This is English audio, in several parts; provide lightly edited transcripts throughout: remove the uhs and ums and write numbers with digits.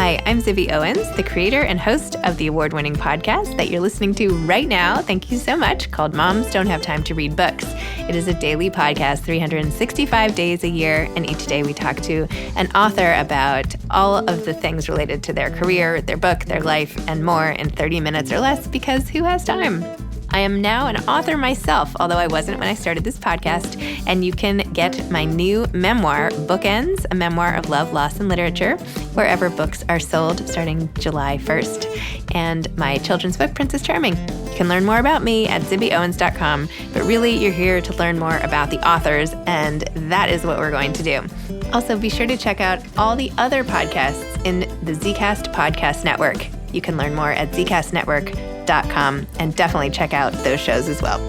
Hi, I'm Zibby Owens, the creator and host of the award-winning podcast that you're listening to right now. Thank you so much, called Moms Don't Have Time to Read Books. It is a daily podcast, 365 days a year, and each day we talk to an author about all of the things related to their career, their book, their life, and more in 30 minutes or less, because who has time? I am now an author myself, although I wasn't when I started this podcast, and you can get my new memoir, Bookends, a memoir of love, loss, and literature, wherever books are sold starting July 1st, and my children's book, Princess Charming. You can learn more about me at zibbyowens.com, but really you're here to learn more about the authors, and that is what we're going to do. Also, be sure to check out all the other podcasts in the Zcast Podcast Network. You can learn more at zcastnetwork.com and definitely check out those shows as well.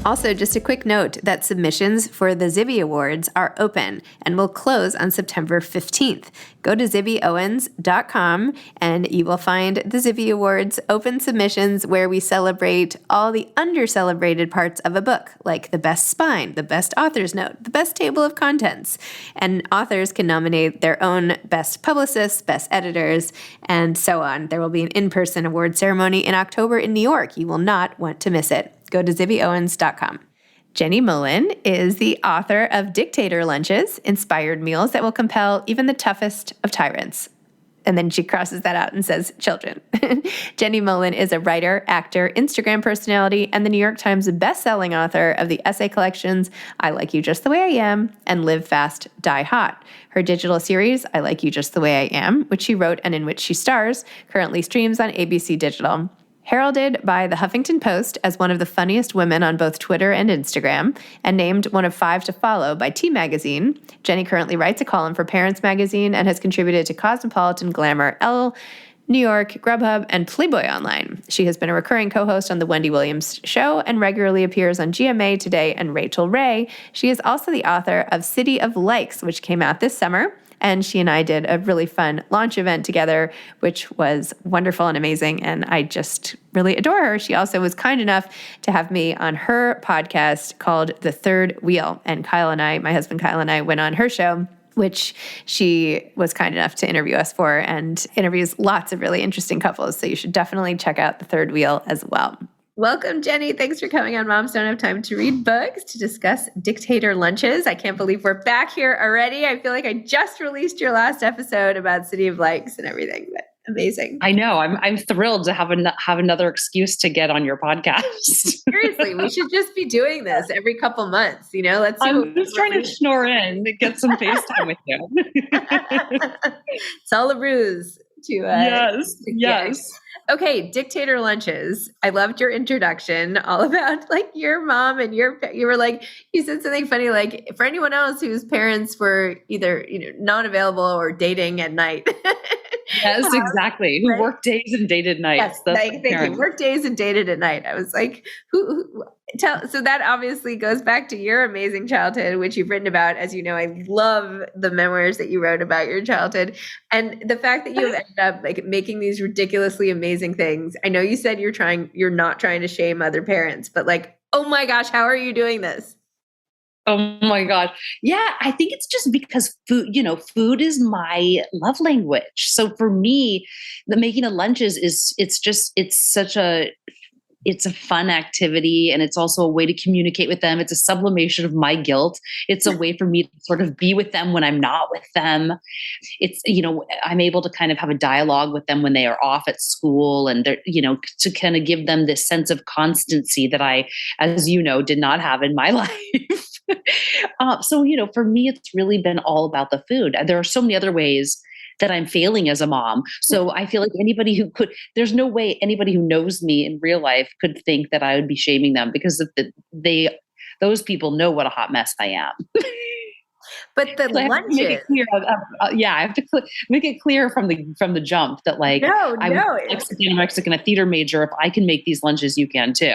Also, just a quick note that submissions for the Zibby Awards are open and will close on September 15th. Go to zibbyowens.com and you will find the Zibby Awards open submissions where we celebrate all the under-celebrated parts of a book, like the best spine, the best author's note, the best table of contents. And authors can nominate their own best publicists, best editors, and so on. There will be an in-person award ceremony in October in New York. You will not want to miss it. Go to zibbyowens.com. Jenny Mollen is the author of Dictator Lunches, inspired meals that will compel even the toughest of tyrants. And then she crosses that out and says children. Jenny Mollen is a writer, actor, Instagram personality, and the New York Times best-selling author of the essay collections I Like You Just the Way I Am and Live Fast, Die Hot. Her digital series, I Like You Just the Way I Am, which she wrote and in which she stars, currently streams on ABC Digital. Heralded by the Huffington Post as one of the funniest women on both Twitter and Instagram, and named one of 5 to follow by T Magazine, Jenny currently writes a column for Parents Magazine and has contributed to Cosmopolitan, Glamour, Elle, New York, Grubhub, and Playboy Online. She has been a recurring co-host on The Wendy Williams Show and regularly appears on GMA Today and Rachel Ray. She is also the author of City of Likes, which came out this summer. And she and I did a really fun launch event together, which was wonderful and amazing. And I just really adore her. She also was kind enough to have me on her podcast called The Third Wheel. And Kyle and I, my husband Kyle and I, went on her show, which she was kind enough to interview us for, and interviews lots of really interesting couples. So you should definitely check out The Third Wheel as well. Welcome, Jenny. Thanks for coming on Moms Don't Have Time to Read Books to discuss Dictator Lunches. I can't believe we're back here already. I feel like I just released your last episode about City of Likes and everything, but amazing. I know. I'm thrilled to have another excuse to get on your podcast. Seriously, we should just be doing this every couple months. You know, let's. I'm just trying to snore in to get some FaceTime with you. It's all a ruse to yes. Okay, Dictator Lunches. I loved your introduction, all about like your mom and you were like, you said something funny, like for anyone else whose parents were either, not available or dating at night. Yes, exactly. Who worked days and dated nights. Yes, thank you. Worked days and dated at night. I was like, so that obviously goes back to your amazing childhood, which you've written about. As you know, I love the memoirs that you wrote about your childhood. And the fact that you have ended up like making these ridiculously amazing things. I know you said you're not trying to shame other parents, but like, oh my gosh, how are you doing this? Oh my God. Yeah, I think it's just because food is my love language. So for me, the making of lunches it's a fun activity, and it's also a way to communicate with them. It's a sublimation of my guilt. It's a way for me to sort of be with them when I'm not with them. It's, I'm able to kind of have a dialogue with them when they are off at school, and they're, to kind of give them this sense of constancy that I, as you know, did not have in my life. So, for me, it's really been all about the food. There are so many other ways that I'm failing as a mom. So I feel like there's no way anybody who knows me in real life could think that I would be shaming them, because those people know what a hot mess I am. But the lunches, I have to make it clear from the jump that I'm a Mexican, a theater major. If I can make these lunches, you can too.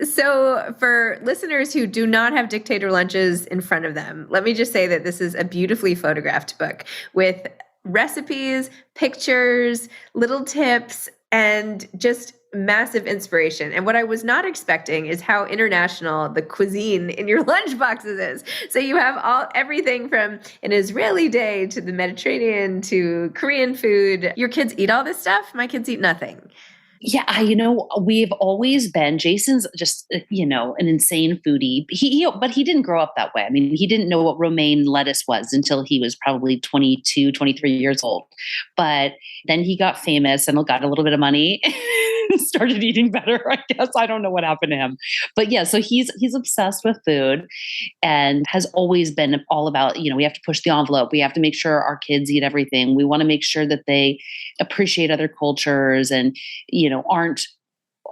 So for listeners who do not have Dictator Lunches in front of them, let me just say that this is a beautifully photographed book with recipes, pictures, little tips, and just massive inspiration. And what I was not expecting is how international the cuisine in your lunch boxes is. So you have everything from an Israeli day to the Mediterranean to Korean food. Your kids eat all this stuff? My kids eat nothing. Yeah, we've always been, Jason's just, an insane foodie. But he didn't grow up that way. I mean, he didn't know what romaine lettuce was until he was probably 22, 23 years old. But then he got famous and got a little bit of money and started eating better, I guess. I don't know what happened to him. But yeah, so he's obsessed with food and has always been all about, we have to push the envelope. We have to make sure our kids eat everything. We want to make sure that they appreciate other cultures and, aren't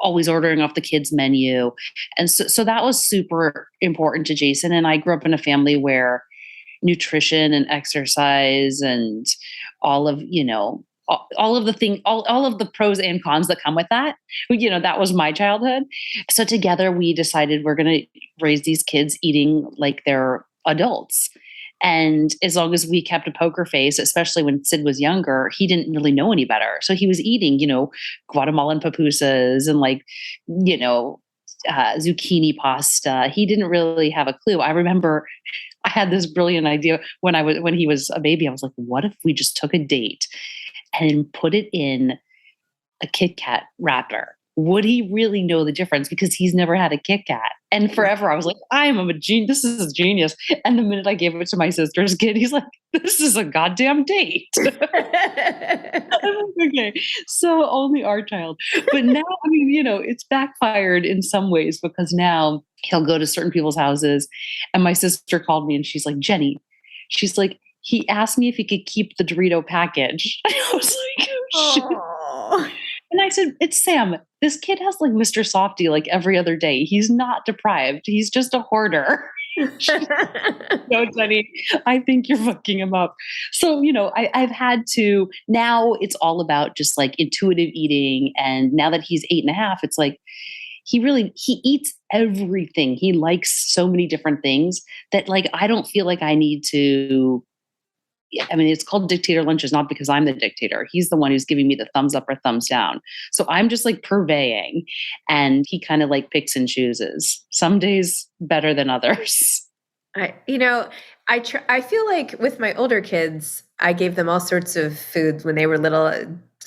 always ordering off the kids' menu. And so that was super important to Jason. And I grew up in a family where nutrition and exercise and all of the pros and cons that come with that, that was my childhood. So together we decided we're going to raise these kids eating like they're adults. And as long as we kept a poker face, especially when Sid was younger, he didn't really know any better. So he was eating, Guatemalan pupusas and zucchini pasta. He didn't really have a clue. I remember I had this brilliant idea when he was a baby. I was like, what if we just took a date and put it in a Kit Kat wrapper? Would he really know the difference? Because he's never had a Kit Kat. And forever I was like, I am a genius. This is a genius. And the minute I gave it to my sister's kid, he's like, this is a goddamn date. Okay. So only our child. But now, it's backfired in some ways because now he'll go to certain people's houses. And my sister called me and she's like, Jenny, she's like, he asked me if he could keep the Dorito package. I was like, oh, shit. Oh. And I said, it's Sam. This kid has like Mr. Softy like every other day. He's not deprived. He's just a hoarder. No, Jenny, I think you're fucking him up. So, I've had to, now it's all about just like intuitive eating. And now that he's 8.5, it's like, he eats everything. He likes so many different things that like, I don't feel like I need to, it's called dictator lunches, not because I'm the dictator. He's the one who's giving me the thumbs up or thumbs down. So I'm just like purveying, and he kind of like picks and chooses. Some days better than others. I feel like with my older kids, I gave them all sorts of foods when they were little.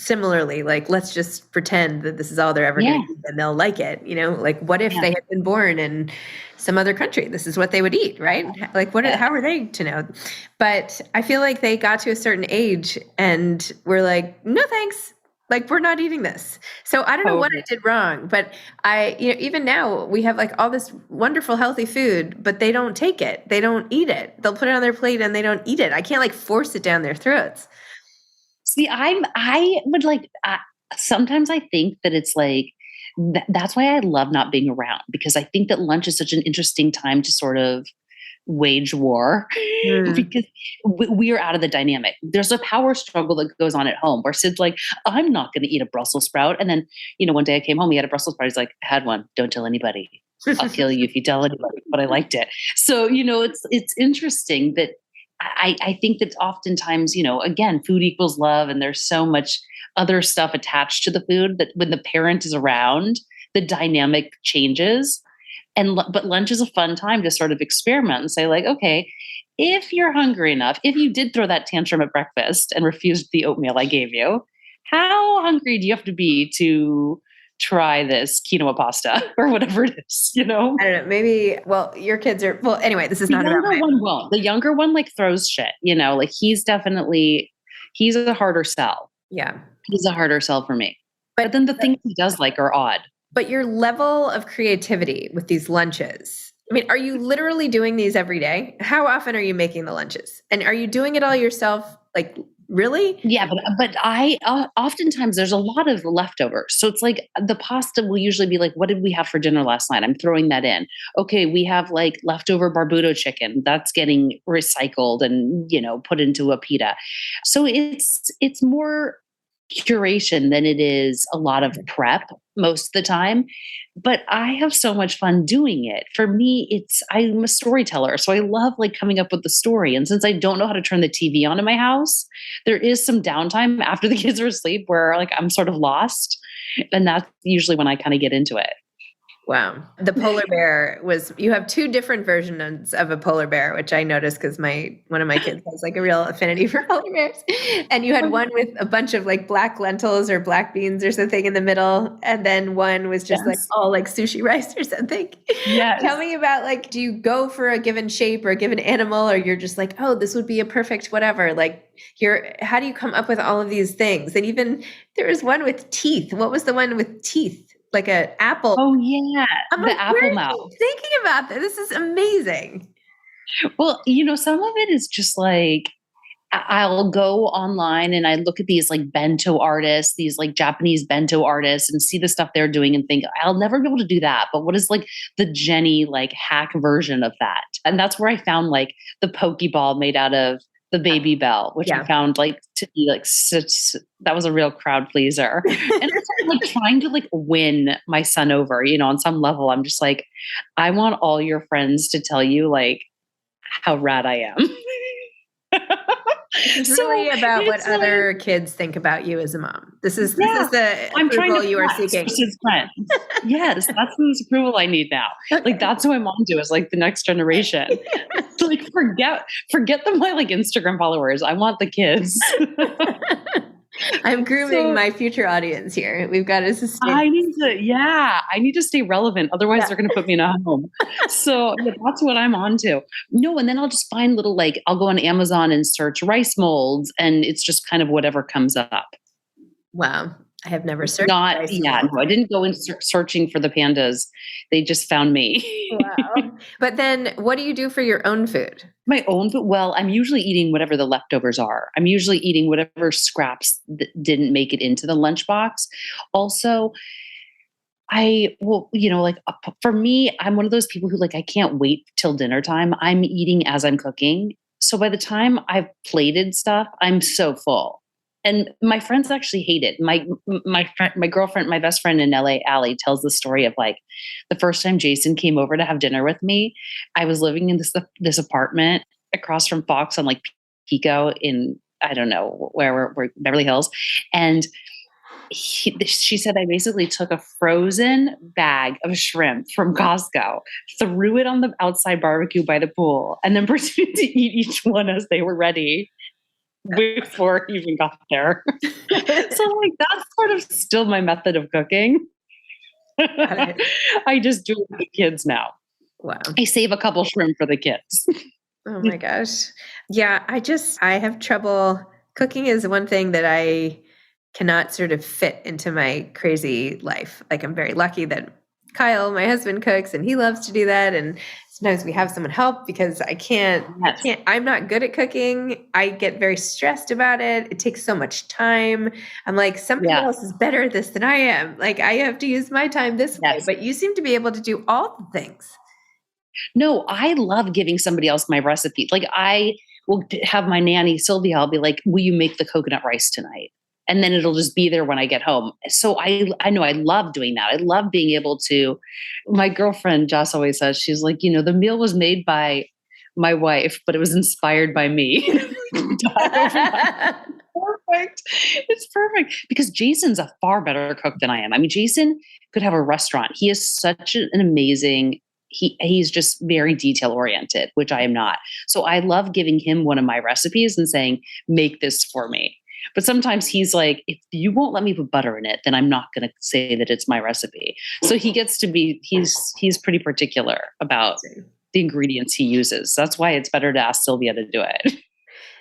Similarly, like, let's just pretend that this is all they're ever going to eat and they'll like it. Like what if they had been born in some other country? This is what they would eat, right? Like how are they to know? But I feel like they got to a certain age and we're like, no, thanks. Like, we're not eating this. So I don't know what I did wrong, but even now we have like all this wonderful, healthy food, but they don't take it. They don't eat it. They'll put it on their plate and they don't eat it. I can't like force it down their throats. See, I would like, sometimes I think that it's like, that's why I love not being around, because I think that lunch is such an interesting time to sort of wage war because we are out of the dynamic. There's a power struggle that goes on at home where Sid's like, I'm not going to eat a Brussels sprout. And then, one day I came home, he had a Brussels sprout. He's like, I had one. Don't tell anybody. I'll kill you if you tell anybody, but I liked it. So, it's interesting that I think that oftentimes, again, food equals love, and there's so much other stuff attached to the food that when the parent is around, the dynamic changes. But lunch is a fun time to sort of experiment and say like, okay, if you're hungry enough, if you did throw that tantrum at breakfast and refused the oatmeal I gave you, how hungry do you have to be to try this quinoa pasta or whatever it is, I don't know. Maybe, your kids are, anyway, this is not about the younger one won't. The younger one like throws shit, like he's a harder sell. Yeah. He's a harder sell for me. But then the things he does like are odd. But your level of creativity with these lunches, are you literally doing these every day? How often are you making the lunches? And are you doing it all yourself? Like, really? Yeah, but I oftentimes there's a lot of leftovers. So it's like the pasta will usually be like, what did we have for dinner last night? I'm throwing that in. Okay, we have like leftover barbuto chicken. That's getting recycled and, put into a pita. So it's more curation than it is a lot of prep most of the time. But I have so much fun doing it. For me, I'm a storyteller. So I love like coming up with the story. And since I don't know how to turn the TV on in my house, there is some downtime after the kids are asleep where like I'm sort of lost. And that's usually when I kind of get into it. Wow. The polar bear you have two different versions of a polar bear, which I noticed because one of my kids has like a real affinity for polar bears. And you had one with a bunch of like black lentils or black beans or something in the middle. And then one was just like all like sushi rice or something. Yes. Tell me about like, do you go for a given shape or a given animal, or you're just like, oh, this would be a perfect whatever. Like how do you come up with all of these things? And even there was one with teeth. What was the one with teeth? Like an apple. Oh yeah, I'm the like, apple mouth. Thinking about this. This is amazing. Well, some of it is just like I'll go online and I look at these like bento artists, these like Japanese bento artists, and see the stuff they're doing and think I'll never be able to do that. But what is like the Jenny like hack version of that? And that's where I found like the Pokeball made out of the Baby Bell, which I found like to be like that was a real crowd pleaser. And it's like trying to like win my son over, on some level. I'm just like, I want all your friends to tell you like how rad I am. It's really about what other kids think about you as a mom. This is the approval you are seeking. His friends. Yes, that's the approval I need now. Okay. Like that's who I'm on to is like the next generation. Like forget my like Instagram followers. I want the kids. I'm grooming my future audience here. We've got to sustain. I need to stay relevant. Otherwise they're going to put me in a home. So that's what I'm on to. No. And then I'll just find little, like, I'll go on Amazon and search rice molds, and it's just kind of whatever comes up. Wow. I have never searched. No, I didn't go in searching for the pandas. They just found me. Wow. But then what do you do for your own food? My own food? Well, I'm usually eating whatever the leftovers are. I'm usually eating whatever scraps that didn't make it into the lunchbox. Also, for me, I'm one of those people who like, I can't wait till dinner time. I'm eating as I'm cooking. So by the time I've plated stuff, I'm so full. And my friends actually hate it. My girlfriend, my best friend in LA, Allie, tells the story of like the first time Jason came over to have dinner with me. I was living in this apartment across from Fox on like Pico in, I don't know where Beverly Hills, and she said I basically took a frozen bag of shrimp from Costco, threw it on the outside barbecue by the pool, and then proceeded to eat each one as they were ready. Before he even got there. So like that's sort of still my method of cooking. I just do it with the kids now. Wow. I save a couple shrimp for the kids. Oh my gosh. Yeah, I have trouble. Cooking is one thing that I cannot sort of fit into my crazy life. Like I'm very lucky that Kyle, my husband, cooks and he loves to do that. And sometimes we have someone help because I'm not good at cooking. I get very stressed about it. It takes so much time. I'm like, somebody else is better at this than I am. Like I have to use my time this way, but you seem to be able to do all the things. No, I love giving somebody else my recipe. Like I will have my nanny, Sylvia, I'll be like, will you make the coconut rice tonight? And then it'll just be there when I get home. So I know I love doing that. I love being able to, my girlfriend Joss always says, she's like, the meal was made by my wife, but it was inspired by me. Perfect. It's perfect because Jason's a far better cook than I am. I mean, Jason could have a restaurant. He is such an amazing, he's just very detail oriented, which I am not. So I love giving him one of my recipes and saying, make this for me. But sometimes he's like, if you won't let me put butter in it, then I'm not going to say that it's my recipe. So he gets to be, he's pretty particular about the ingredients he uses. That's why it's better to ask Sylvia to do it.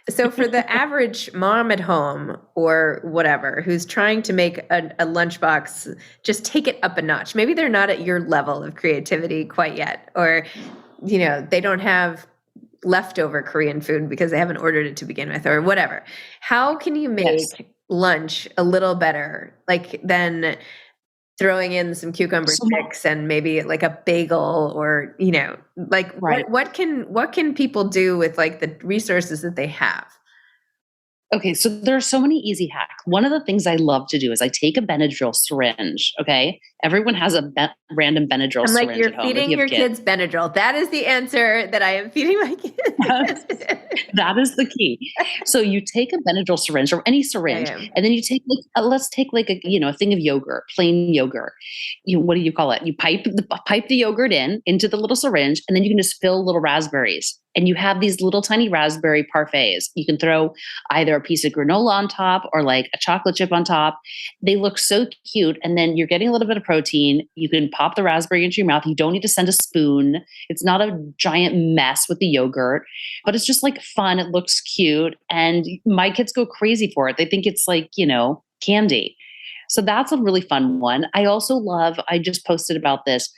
So for the average mom at home or whatever, who's trying to make a lunchbox, just take it up a notch. Maybe they're not at your level of creativity quite yet, or, they don't have leftover Korean food because they haven't ordered it to begin with or whatever. How can you make lunch a little better, like than throwing in some cucumber sticks and maybe like a bagel or, what can people do with like the resources that they have? Okay, so there are so many easy hacks. One of the things I love to do is I take a Benadryl syringe. Okay, everyone has a random Benadryl I'm like, syringe you're at home if feeding you have your kids. kids Benadryl. That is the answer that I am feeding my That's, kids. that is the key. So you take a Benadryl syringe or any I syringe, am. and then you take like let's take like a thing of yogurt, plain yogurt. What do you call it? You pipe the yogurt into the little syringe, and then you can just fill little raspberries. And you have these little tiny raspberry parfaits. You can throw either a piece of granola on top or like a chocolate chip on top. They look so cute. And then you're getting a little bit of protein. You can pop the raspberry into your mouth. You don't need to send a spoon. It's not a giant mess with the yogurt, but it's just like fun. It looks cute. And my kids go crazy for it. They think it's like, candy. So that's a really fun one. I also love, I just posted about this.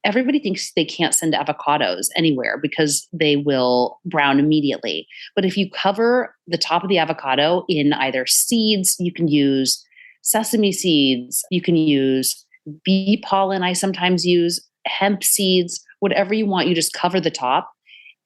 Everybody thinks they can't send avocados anywhere because they will brown immediately. But if you cover the top of the avocado in either seeds, you can use sesame seeds, you can use bee pollen, I sometimes use hemp seeds, whatever you want, you just cover the top.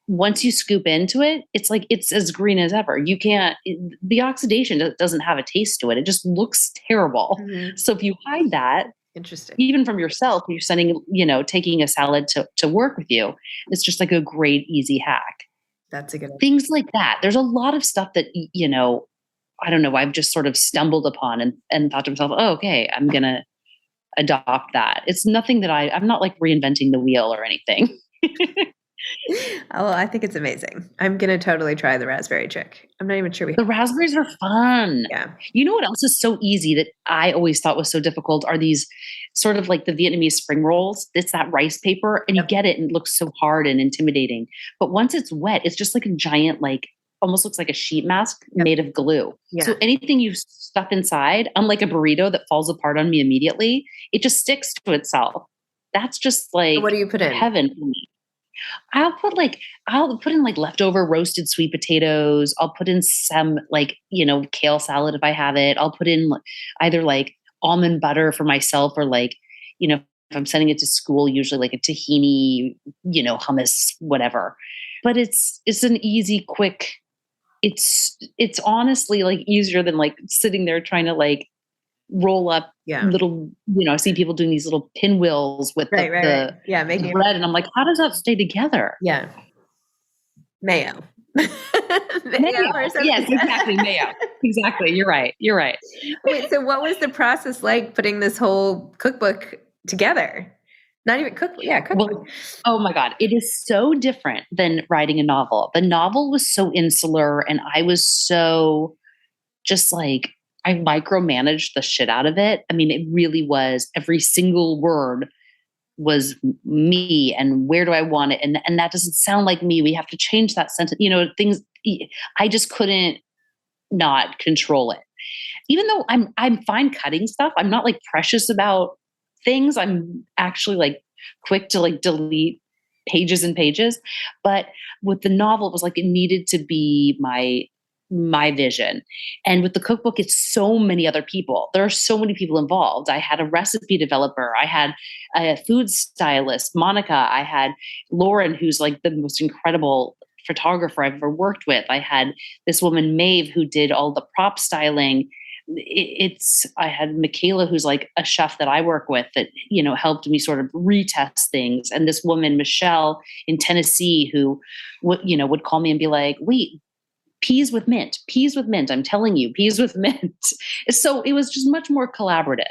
Once you scoop into it, it's like it's as green as ever. The oxidation doesn't have a taste to it. It just looks terrible. Mm-hmm. So if you hide that, Interesting. even from yourself, you're sending, taking a salad to work with you. It's just like a great, easy hack. That's a good one. Things like that. There's a lot of stuff that, I don't know, I've just sort of stumbled upon and thought to myself, oh, okay, I'm going to adopt that. It's nothing that I'm not like reinventing the wheel or anything. Oh, well, I think it's amazing. I'm going to totally try the raspberry trick. I'm not even sure The raspberries are fun. Yeah. You know what else is so easy that I always thought was so difficult are these sort of like the Vietnamese spring rolls. It's that rice paper and you get it and it looks so hard and intimidating. But once it's wet, it's just like a giant, like almost looks like a sheet mask made of glue. Yeah. So anything you stuff inside, unlike a burrito that falls apart on me immediately, it just sticks to itself. That's just like What do you put in? heaven for me. I'll put in like leftover roasted sweet potatoes. I'll put in some like, kale salad if I have it. I'll put in either like almond butter for myself or like, if I'm sending it to school, usually like a tahini, hummus, whatever. But it's an easy, quick, it's honestly like easier than like sitting there trying to like roll up little, I see people doing these little pinwheels with the making bread. And I'm like, how does that stay together? Yeah. Mayo. Mayo. Or something. Yes, exactly. Mayo. Exactly. You're right. Wait, so what was the process like putting this whole cookbook together? Not even cookbook. Yeah, cookbook. Well, oh my God. It is so different than writing a novel. The novel was so insular and I was so just like, I micromanaged the shit out of it. I mean, it really was every single word was me and where do I want it? And that doesn't sound like me. We have to change that sentence, things. I just couldn't not control it. Even though I'm fine cutting stuff. I'm not like precious about things. I'm actually like quick to like delete pages and pages. But with the novel, it was like it needed to be my vision. And with the cookbook, it's so many other people. There are so many people involved. I had a recipe developer. I had a food stylist, Monica. I had Lauren, who's like the most incredible photographer I've ever worked with. I had this woman, Maeve, who did all the prop styling. I had Michaela, who's like a chef that I work with that, helped me sort of retest things. And this woman, Michelle in Tennessee, who would call me and be like, wait, peas with mint. I'm telling you, peas with mint. So it was just much more collaborative.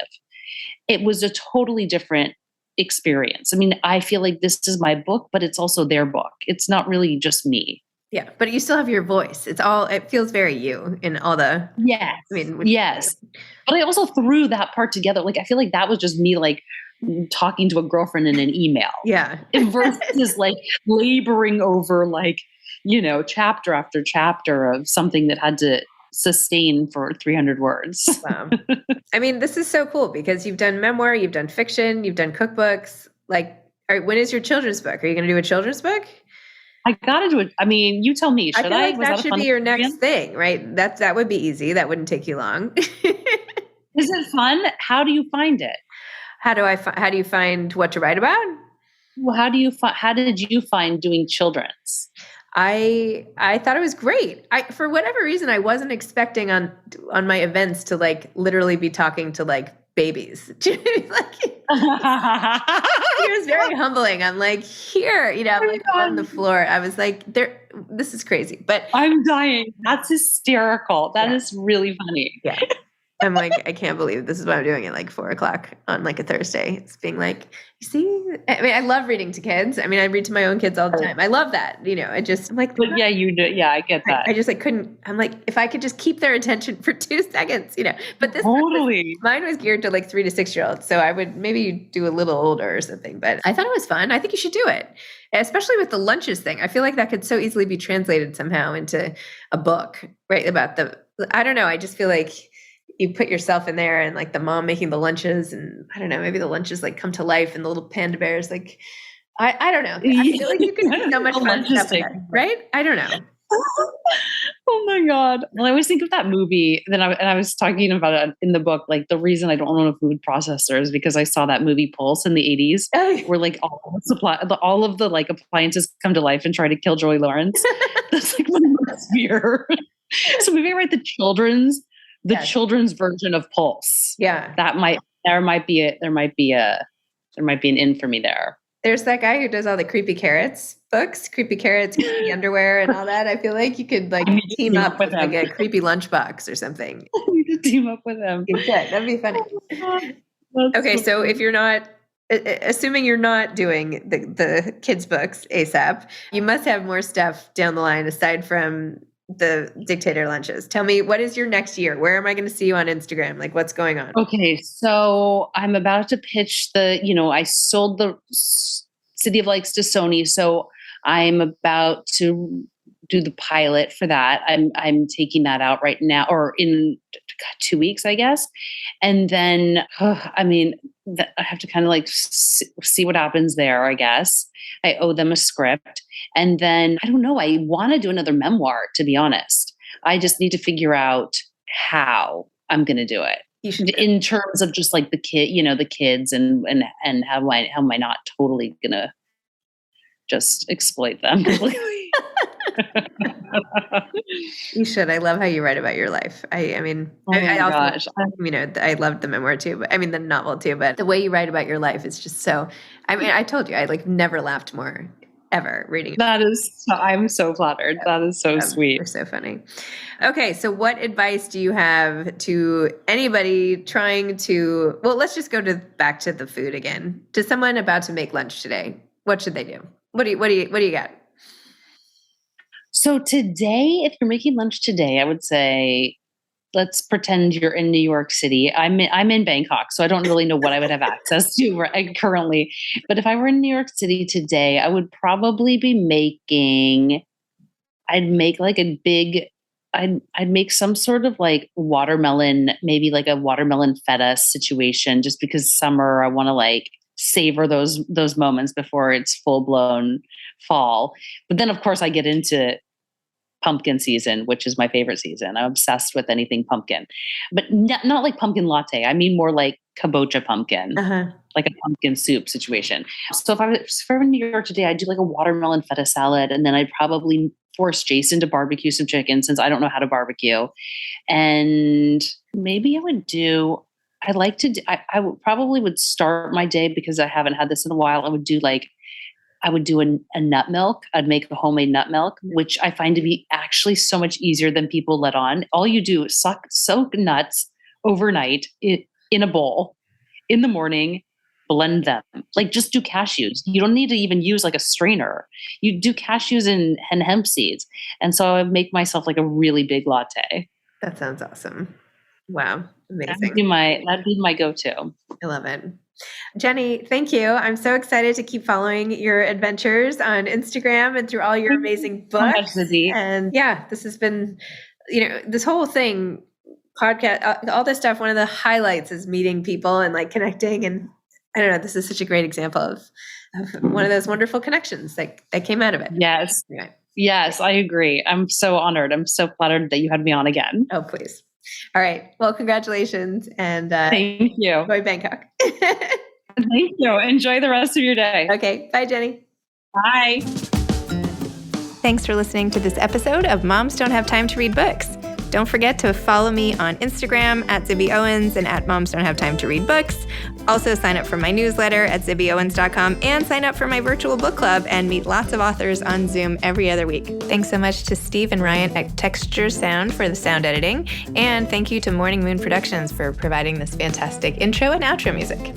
It was a totally different experience. I mean, I feel like this is my book, but it's also their book. It's not really just me. Yeah, but you still have your voice. It feels very you in all the. Yes. Yes. But I also threw that part together. Like, I feel like that was just me like talking to a girlfriend in an email. Yeah. Versus like laboring over like, chapter after chapter of something that had to sustain for 300 words. Wow. I mean, this is so cool because you've done memoir, you've done fiction, you've done cookbooks. Like, when is your children's book? Are you going to do a children's book? I got to do it. I mean, you tell me. Should I? Like that should be your next thing, right? That would be easy. That wouldn't take you long. Is it fun? How do you find it? How do you find what to write about? Well, how did you find doing children's? I thought it was great. For whatever reason, I wasn't expecting on my events to like literally be talking to like babies. Like, it was very humbling. I'm like, here, I'm like on the floor. I was like, this is crazy. But I'm dying. That's hysterical. That is really funny. Yeah. I'm like, I can't believe this is what I'm doing at like 4:00 on like a Thursday. It's being like, you see, I mean, I love reading to kids. I mean, I read to my own kids all the time. I love that. I'm like, but yeah, you do. Yeah, I get that. I just like couldn't, I'm like, if I could just keep their attention for 2 seconds, but this mine was geared to like 3 to 6-year-olds. So I would maybe do a little older or something, but I thought it was fun. I think you should do it, especially with the lunches thing. I feel like that could so easily be translated somehow into a book, right? About I don't know. I just feel like you put yourself in there and like the mom making the lunches, and I don't know, maybe the lunches like come to life and the little panda bears, like, I don't know. I feel like you can do so much fun stuff with that, right? I don't know. Oh my God. Well, I always think of that movie. Then I was talking about it in the book. Like the reason I don't own a food processor is because I saw that movie Pulse in the 80s, where like all of the like appliances come to life and try to kill Joey Lawrence. That's like my worst fear. So maybe I write the children's version of Pulse. Yeah. There might be an in for me there. There's that guy who does all the Creepy Carrots books, Creepy Carrots, Creepy Underwear and all that. I feel like you could like team up with like a creepy lunchbox or something. You could team up with him. You could. That'd be funny. Okay. So if you're not, assuming you're not doing the kids books ASAP, you must have more stuff down the line aside from the Dictator lunches. Tell me, what is your next year? Where am I going to see you on Instagram? Like, what's going on? Okay, so I'm about to pitch I sold the City of Lights to Sony, so I'm about to do the pilot for that. I'm taking that out right now, or in 2 weeks, I guess. And then, I have to kind of like see what happens there, I guess. I owe them a script. And then, I don't know, I want to do another memoir, to be honest. I just need to figure out how I'm going to do it. In terms of just like the kids and how am I not totally going to just exploit them completely. You should. I love how you write about your life. I loved the memoir too, but the novel too, but the way you write about your life is just so, I told you, I like never laughed more ever reading it. I'm so flattered. That is so sweet. You're so funny. Okay. So what advice do you have to anybody trying to, let's just go back to the food again, to someone about to make lunch today? What should they do? What do you got? So today, if you're making lunch today, I would say, let's pretend you're in New York City. I'm in Bangkok, so I don't really know what I would have access to currently. But if I were in New York City today, I would probably be I'd make some sort of like watermelon, maybe like a watermelon feta situation, just because summer, I want to like savor those moments before it's full blown fall. But then of course I get into pumpkin season, which is my favorite season. I'm obsessed with anything pumpkin, but not like pumpkin latte. I mean more like kabocha pumpkin, like a pumpkin soup situation. So if I were in New York today, I'd do like a watermelon feta salad, and then I'd probably force Jason to barbecue some chicken since I don't know how to barbecue. And maybe I would probably would start my day, because I haven't had this in a while. I would do a nut milk. I'd make a homemade nut milk, which I find to be actually so much easier than people let on. All you do is soak nuts overnight in a bowl in the morning, blend them. Like just do cashews. You don't need to even use like a strainer. You do cashews and hemp seeds. And so I make myself like a really big latte. That sounds awesome. Wow. Amazing. That'd be my go-to. I love it. Jenny, thank you. I'm so excited to keep following your adventures on Instagram and through all your amazing books. And yeah, this has been, this whole thing, podcast, all this stuff. One of the highlights is meeting people and like connecting. And I don't know, this is such a great example of one of those wonderful connections that came out of it. Yes. Anyway. Yes, I agree. I'm so honored. I'm so flattered that you had me on again. Oh, please. All right. Well, congratulations. And thank you. Enjoy Bangkok. Thank you. Enjoy the rest of your day. Okay. Bye, Jenny. Bye. Thanks for listening to this episode of Moms Don't Have Time to Read Books. Don't forget to follow me on Instagram at Zibby Owens and at Moms Don't Have Time to Read Books. Also sign up for my newsletter at zibbyowens.com and sign up for my virtual book club and meet lots of authors on Zoom every other week. Thanks so much to Steve and Ryan at Texture Sound for the sound editing. And thank you to Morning Moon Productions for providing this fantastic intro and outro music.